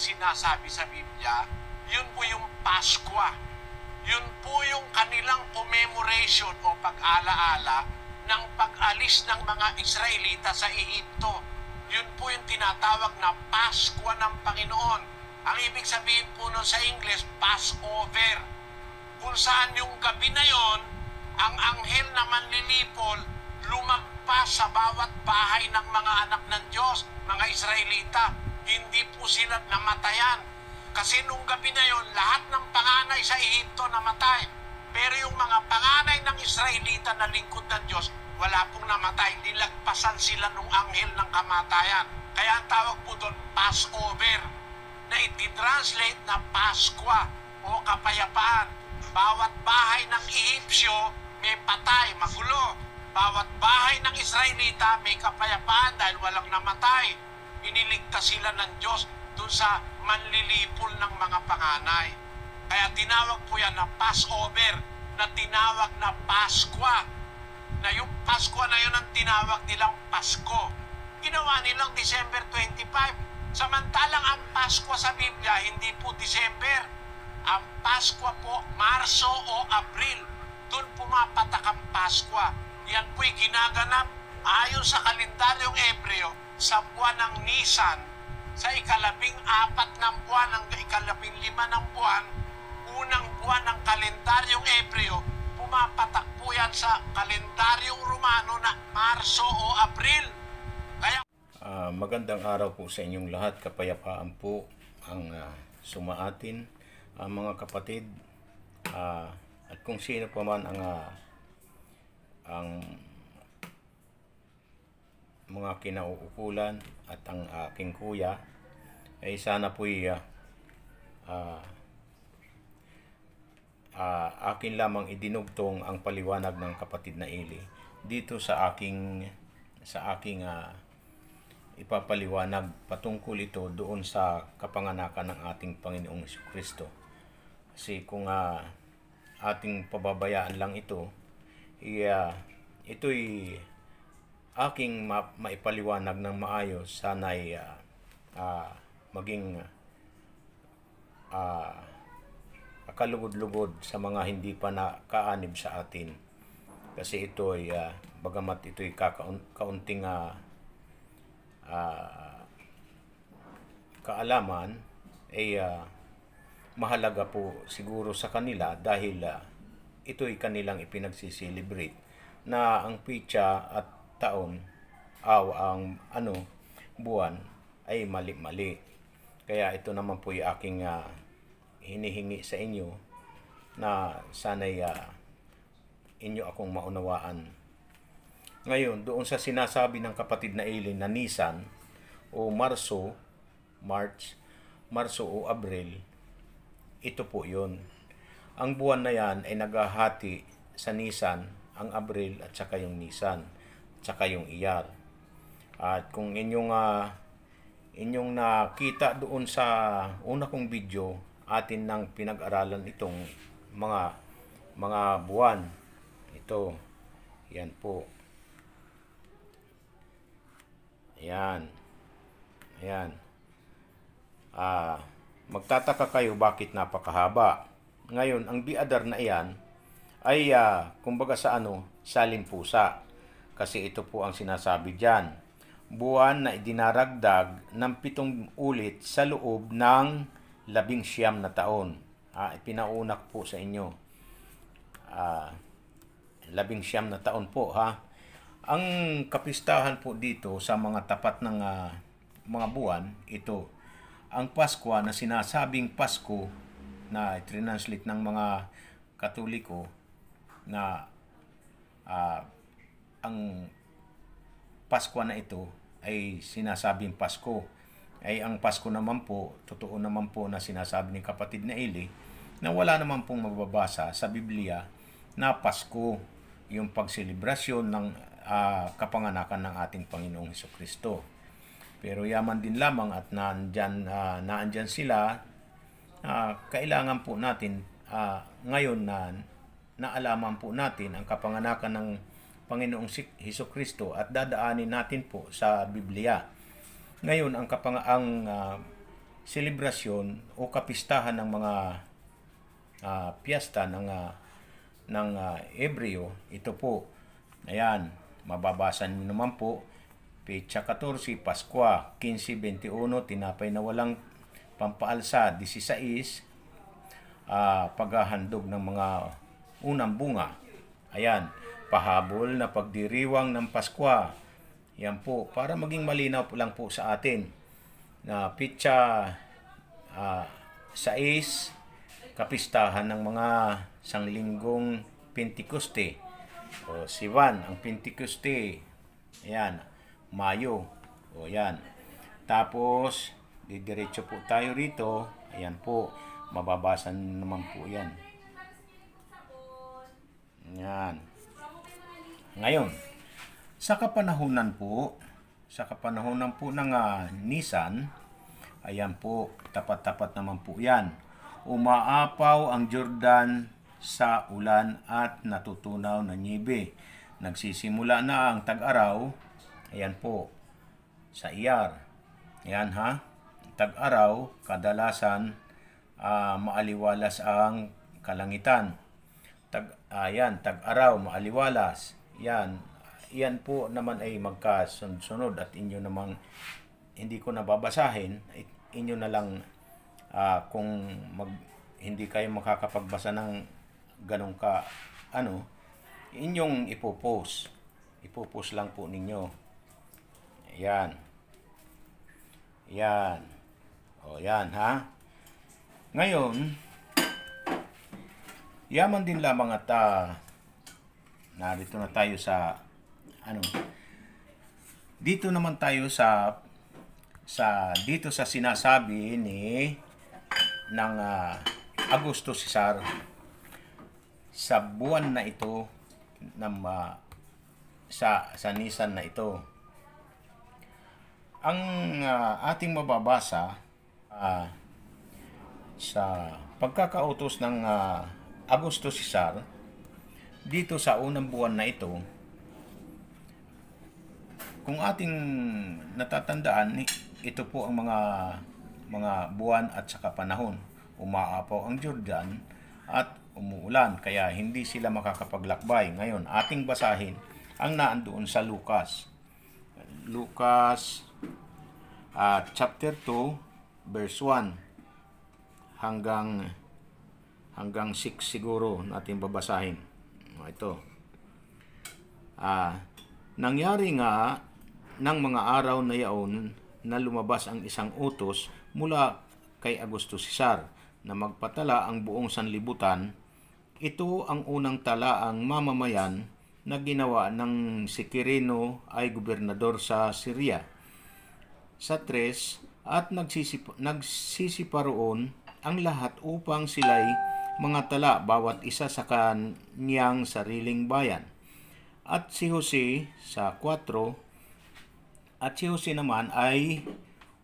sinasabi sa Biblia, yun po yung Paskwa. Yun po yung kanilang commemoration o pag-alaala ng pag-alis ng mga Israelita sa Ehipto. Yun po yung tinatawag na Paskwa ng Panginoon. Ang ibig sabihin po nun sa English, Passover. Kung saan yung gabi na yon, ang anghel na manlilipol lumagpas sa bawat bahay ng mga anak ng Diyos, mga Israelita. Hindi po sila namatayan. Kasi nung gabi na yon, lahat ng panganay sa Ehipto namatay. Pero yung mga panganay ng Israelita na lingkod ng Diyos, wala pong namatay. Nilagpasan sila ng anghel ng kamatayan. Kaya ang tawag po doon, Passover, na iti-translate na Paskwa o kapayapaan. Bawat bahay ng Ehipsyo may patay, magulo. Bawat bahay ng Israelita may kapayapaan dahil walang namatay. Iniligtas sila ng Diyos dun sa manlilipol ng mga panganay. Kaya tinawag po yan na Passover, na tinawag na Paskwa. Na yung Paskwa na yun ang tinawag nilang Pasko. Ginawa nilang December 25. Samantalang ang Paskwa sa Biblia, hindi po December. Ang Paskwa po, Marso o Abril. Doon pumapatak ang Paskwa. Yan po'y ginaganap ayon sa kalendaryong Hebreo sa buwan ng Nisan, sa ika-14 ng buwan, ng ika-15 ng buwan, unang buwan ng kalendaryong Hebreo, pumapatak po yan sa kalendaryong Romano na Marso o Abril. Kaya magandang araw po sa inyong lahat. Kapayapaan po ang sumaatin, mga kapatid, at kung sino pa man ang mga kinauukulan at ang aking kuya, ay sana po'y akin lamang idinugtong ang paliwanag ng kapatid na Eli dito sa aking ipapaliwanag patungkol ito doon sa kapanganakan ng ating Panginoong Jesucristo. Kasi kung ating pababayaan lang ito, ito'y aking maipaliwanag ng maayos, sana'y maging kalugod-lugod sa mga hindi pa nakaanib sa atin. Kasi ito ay bagamat ito ay kaunting kaalaman, ay mahalaga po siguro sa kanila dahil ito ay kanilang ipinagsiselebrate na ang pitsa at taon ang buwan ay mali-mali. Kaya ito naman po ay aking hinihingi sa inyo na sana'y inyo akong maunawaan. Ngayon, doon sa sinasabi ng kapatid na Eli na Nisan o Marso o Abril, ito po yun. Ang buwan na yan ay naghahati sa Nisan, ang Abril at saka yung Nisan, at saka yung Iyar. At kung inyong nakita doon sa una kong video, atin nang pinag-aralan itong mga buwan. Ito, yan po. Ayan. Ayan. Magtataka kayo bakit napakahaba. Ngayon, ang biadar na iyan ay kumbaga sa salimpusa. Kasi ito po ang sinasabi diyan. Buwan na idinaragdag ng 7 ulit sa loob ng 19 na taon. Ipinaunak po sa inyo. 19 na taon po, ha. Ang kapistahan po dito sa mga tapat ng mga buwan, ito. Ang Paskwa na sinasabing Pasko na translate ng mga Katoliko na ang Paskwa na ito ay sinasabing Pasko. Ay ang Pasko naman po, totoo naman po na sinasabi ni kapatid na Eli na wala naman pong mababasa sa Biblia na Pasko, yung pagselebrasyon ng kapanganakan ng ating Panginoong Jesucristo. Pero yaman din lamang at naandyan sila, kailangan po natin ngayon na naalaman po natin ang kapanganakan ng Panginoong Jesucristo at dadaanin natin po sa Biblia. Ngayon, ang selebrasyon o kapistahan ng mga piyesta ng Hebreo. Ito po, ayan, mababasa niyo naman po, Petsa 14, Paskwa, 15-21, tinapay na walang pampaalsa, 16, paghahandog ng mga unang bunga. Ayan, pahabol na pagdiriwang ng Paskwa. Yan po, para maging malinaw po lang po sa atin na Petsa 6, kapistahan ng mga sanglinggong Pentecoste. O si Juan, ang Pentecoste. Ayan, Mayo. O yan. Tapos, didiretso po tayo rito. Ayan po, mababasa naman po yan. Yan. Ngayon, sa kapanahunan po ng Nisan, ayan po, tapat-tapat naman po yan. Umaapaw ang Jordan sa ulan at natutunaw na niebe. Nagsisimula na ang tag-araw, ayan po, sa Iyar. Ayan ha, tag-araw, kadalasan maaliwalas ang kalangitan. Tag-araw, maaliwalas. Yan po naman ay magkasunod at inyo namang hindi ko nababasahin, inyo na lang kung hindi kayo makakapagbasa ng ganong inyong ipopost. Ipopost lang po ninyo. Ayan. Yan. O yan ha. Ngayon, yaman din lamang at narito na tayo sa dito naman tayo dito sa sinasabi ng Augusto Cesar sa buwan na ito sa Nisan na ito. Ang ating mababasa sa pagkakautos ng Augusto Cesar dito sa unang buwan na ito, kung ating natatandaan, ito po ang mga buwan at saka panahon. Umaapaw ang Jordan at umuulan, kaya hindi sila makakapaglakbay. Ngayon, ating basahin ang naandoon sa Lucas. Lucas chapter 2, verse 1 hanggang 6 siguro natin babasahin. Ito. Nangyari nga ng mga araw na yaon na lumabas ang isang utos mula kay Augusto Cesar na magpatala ang buong sanlibutan. Ito ang unang talaang mamamayan na ginawa ng si Quirino ay gobernador sa Syria. Sa 3, at nagsisiparoon ang lahat upang sila'y mga tala bawat isa sa kaniyang sariling bayan. At si Jose sa 4, at si Jose naman ay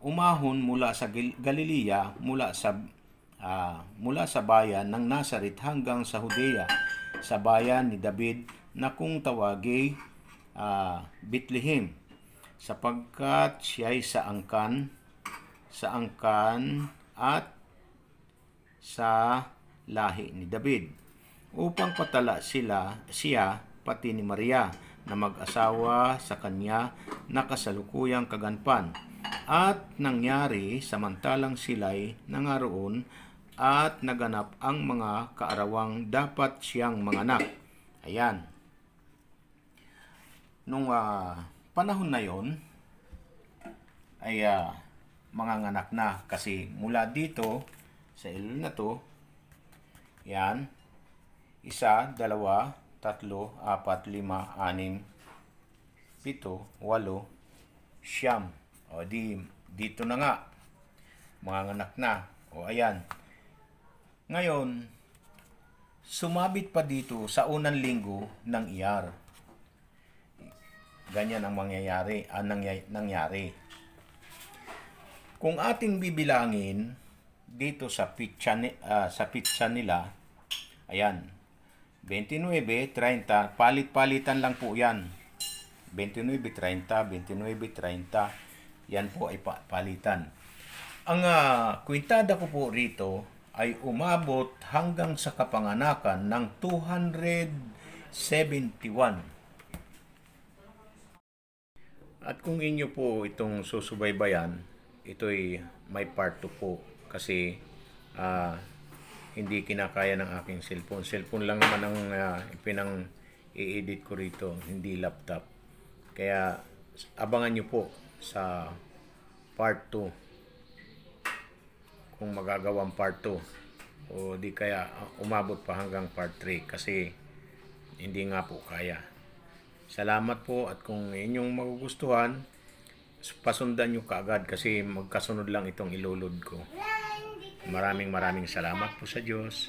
umahon mula sa Galilea, mula sa bayan ng Nazaret hanggang sa Judea, sa bayan ni David na kung tawagi Bethlehem, sapagkat siya'y sa angkan at sa lahi ni David, upang patala siya pati ni Maria na mag-asawa sa kanya na kasalukuyang kaganpan. At nangyari samantalang sila'y nangaroon at naganap ang mga kaarawang dapat siyang manganak. Ayan. Nung panahon na yon ay manganganak na, kasi mula dito sa ilog na to, yan, 1, 2, 3, 4, 5, 6, 7, 8, 9, 10. O dito na nga, manganganak na. O ayan. Ngayon, sumabit pa dito sa unang linggo ng Iyar. Ganyan ang nangyari. Kung ating bibilangin dito sa pitsa nila, ayan, 29, 30, palit-palitan lang po yan. 29, 30, 29, 30, yan po ay palitan. Ang kwintada ko po rito ay umabot hanggang sa kapanganakan ng 271. At kung inyo po itong susubaybayan, ito'y may part 2 po kasi hindi kinakaya ng aking cellphone. Cellphone lang naman ang pinang i-edit ko rito, hindi laptop. Kaya abangan nyo po sa part 2 kung magagawang part 2 o di kaya umabot pa hanggang part 3 kasi hindi nga po kaya. Salamat po at kung inyong magugustuhan, pasundan nyo kaagad kasi magkasunod lang itong ilulod ko. Maraming salamat po sa Diyos.